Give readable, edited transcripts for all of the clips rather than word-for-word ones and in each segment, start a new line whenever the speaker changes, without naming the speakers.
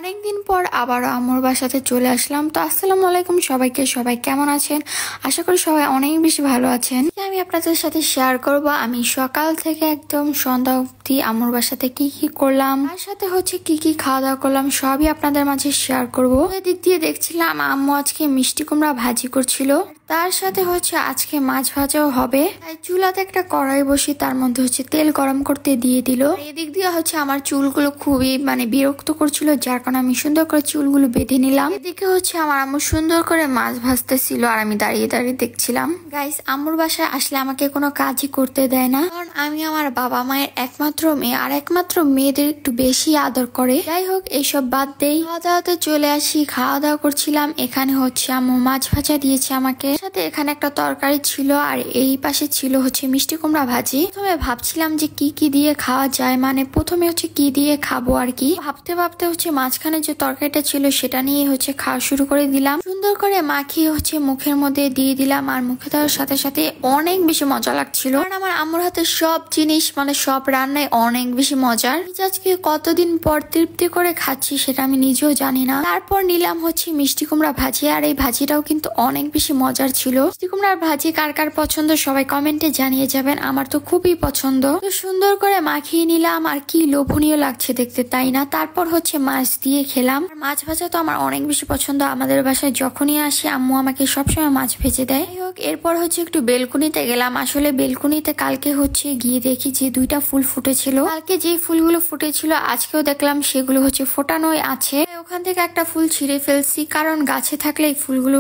অনেকদিন পর আবারও আম্মুর বাসাতে চলে আসলাম। তো আসসালামু আলাইকুম সবাইকে, সবাই কেমন আছেন? আশা করি সবাই অনেক বেশি ভালো আছেন। আমি আপনাদের সাথে শেয়ার করব আমি সকাল থেকে একদম সন্ধ্যা অবধি আম্মুর বাসাতে কি কি করলাম, তার সাথে হচ্ছে কি কি খাওয়া দাওয়া করলাম, সবই আপনাদের মাঝে শেয়ার করব। এদিক দিয়ে দেখছিলাম আম্মু আজকে মিষ্টি কুমড়া ভাজি করছিল, তার সাথে হচ্ছে আজকে মাছ ভাজাও হবে। তাই চুলাতে একটা কড়াই বসি, তার মধ্যে হচ্ছে তেল গরম করতে দিয়ে দিল। এদিক দিয়ে হচ্ছে আমার চুলগুলো খুবই বিরক্ত করছিল, যার কারণে আমি সুন্দর করে চুলগুলো বেঁধে নিলাম। এদিকে হচ্ছে আমার আম্মু সুন্দর করে মাছ ভাজতেছিল আর আমি দাঁড়িয়ে দাঁড়িয়ে দেখছিলাম। গাইস, আম্মুর বাসায় আসলে আমাকে কোনো কাজই করতে দেয় না, কারণ আমি আমার বাবা মায়ের একমাত্র মেয়ে, আর একমাত্র মেয়েদের একটু বেশি আদর করে। যাই হোক, এইসব বাদ দেই, খাওয়া দাওয়াতে চলে আসি। খাওয়া দাওয়া করছিলাম, এখানে হচ্ছে আম্মু মাছ ভাজা দিয়েছে আমাকে, সাথে এখানে একটা তরকারি ছিল, আর এই পাশে ছিল হচ্ছে মিষ্টি কুমড়া ভাজি। প্রথমে ভাবছিলাম যে কি কি দিয়ে খাওয়া যায়, প্রথমে হচ্ছে কি দিয়ে খাবো আর কি। ভাবতে ভাবতে হচ্ছে মাঝখানে যে তরকারিটা ছিল সেটা নিয়ে হচ্ছে খাওয়া শুরু করে দিলাম। সুন্দর করে মাখিয়ে হচ্ছে মুখের মধ্যে দিয়ে দিলাম, আর মুখে দেওয়ার সাথে সাথে অনেক বেশি মজা লাগছিল, কারণ আমার আম্মুর হাতে সব জিনিস সব রান্নায় অনেক বেশি মজার। আজকে কতদিন পর তৃপ্তি করে খাচ্ছি সেটা আমি নিজেও জানি না। তারপর নিলাম হচ্ছে মিষ্টি কুমড়া ভাজি, আর এই ভাজিটাও কিন্তু অনেক বেশি মজার ছিল। মিষ্টি কুমড়ার ভাজি কার কার পছন্দ সবাই কমেন্টে জানিয়ে যাবেন, আমার তো খুবই পছন্দ। তো সুন্দর করে মাখিয়ে নিলাম, আর কি লোভনীয় লাগছে দেখতে, তাই না? তারপর হচ্ছে মাছ দিয়ে খেলাম। মাছ ভাজা তো আমার অনেক বেশি পছন্দ, আমাদের বাসায় যখনই আসি আম্মু আমাকে সবসময় মাছ ভেজে দেয়। যাই হোক, এরপর হচ্ছে একটু বেলকুনিতে গেলাম। আসলে বেলকুনিতে কালকে হচ্ছে গিয়ে দেখি যে 2টা ফুল ফুটেছিল। কালকে যে ফুলগুলো ফুটেছিল আজকেও দেখলাম সেগুলো হচ্ছে ফোটানোই আছে। ওখান থেকে একটা ফুল ছিঁড়ে ফেলছি, কারণ গাছে থাকলে এই ফুলগুলো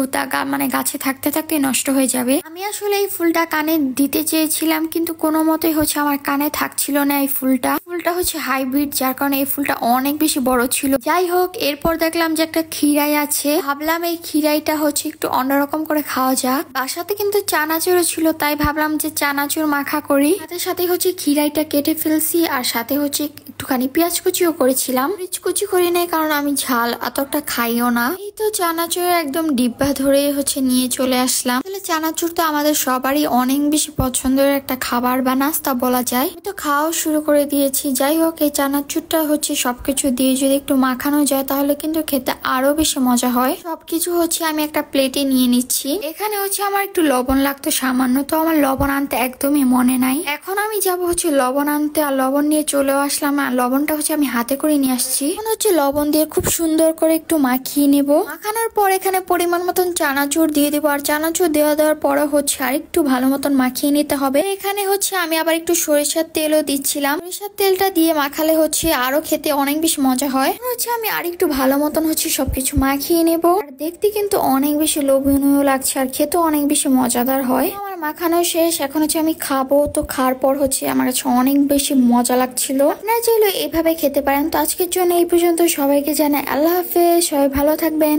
গাছে থাকতে থাকতে নষ্ট হয়ে যাবে। আমি আসলে এই ফুলটা কানে দিতে চেয়েছিলাম, কিন্তু কোনো মতেই হচ্ছে আমার কানে থাকছিল না। এই ফুলটা হচ্ছে হাইব্রিড, যার কারণে এই ফুলটা অনেক বেশি বড় ছিল। যাই হোক, এরপর দেখলাম যে একটা খিরাই আছে, ভাবলাম এই খিরাইটা হচ্ছে একটু অন্যরকম করে খাওয়া যাক। বাসাতে কিন্তু চানাচুরও ছিল, তাই ভাবলাম যে চানাচুর মাখা করি। সাথে সাথে হচ্ছে খিরাইটা কেটে ফেলছি, আর সাথে হচ্ছে একটুখানি পেঁয়াজ কুচিও করেছিলাম। মরিচ কুচি করি নাই, কারণ আমি ঝাল এতটা খাইও না। এই তো চানাচুর একদম ডিব্বা ধরে হচ্ছে নিয়ে চলে আসলাম। তাহলে চানাচুর তো আমাদের সবারই অনেক বেশি পছন্দের একটা খাবার বা নাস্তা বলা যায়। আমি তো খাওয়া শুরু করে দিয়েছি। যাই হোক, এই চানাচুরটা হচ্ছে সবকিছু দিয়ে যদি একটু মাখানো যায় তাহলে কিন্তু খেতে আরো বেশি মজা হয়। সবকিছু হচ্ছে আমি একটা প্লেটে নিয়ে নিচ্ছি। এখানে হচ্ছে আমার একটু লবণ লাগতো সামান্য, তো আমার লবণ আনতে একদমই মনে নাই। এখন আমি যাব হচ্ছে লবণ আনতে, আর লবণ নিয়ে চলে আসলাম। আর লবণটা হচ্ছে আমি হাতে করে নিয়ে আসছি। এখন হচ্ছে লবণ দিয়ে খুব সুন্দর করে একটু মাখিয়ে নেব। মাখানোর পর এখানে পরিমাণ মতন চানাচুর দিয়ে দেবো, আর চানাচুর দেওয়ার পরে হচ্ছে আর একটু ভালো মতন মাখিয়ে নিতে হবে। এখানে হচ্ছে আমি আবার একটু সরিষার তেলও দিচ্ছিলাম। সরিষার তেলটা দিয়ে মাখালে হচ্ছে আরো খেতে অনেক বেশি মজা হয়। হচ্ছে আমি আর একটু ভালো মতন হচ্ছে সবকিছু মাখিয়ে নেব। আর দেখতে কিন্তু অনেক বেশি লোভনীয় লাগছে, আর খেতেও অনেক বেশি মজাদার হয়। আমার মাখানো শেষ, এখন হচ্ছে আমি খাবো। তো খাওয়ার পর হচ্ছে আমার কাছে অনেক বেশি মজা লাগছিল। আপনারা চাইলে এইভাবে খেতে পারেন। তো আজকের জন্য এই পর্যন্ত, সবাইকে জানাই আল্লাহ হাফেজ, সবাই ভালো থাকবেন।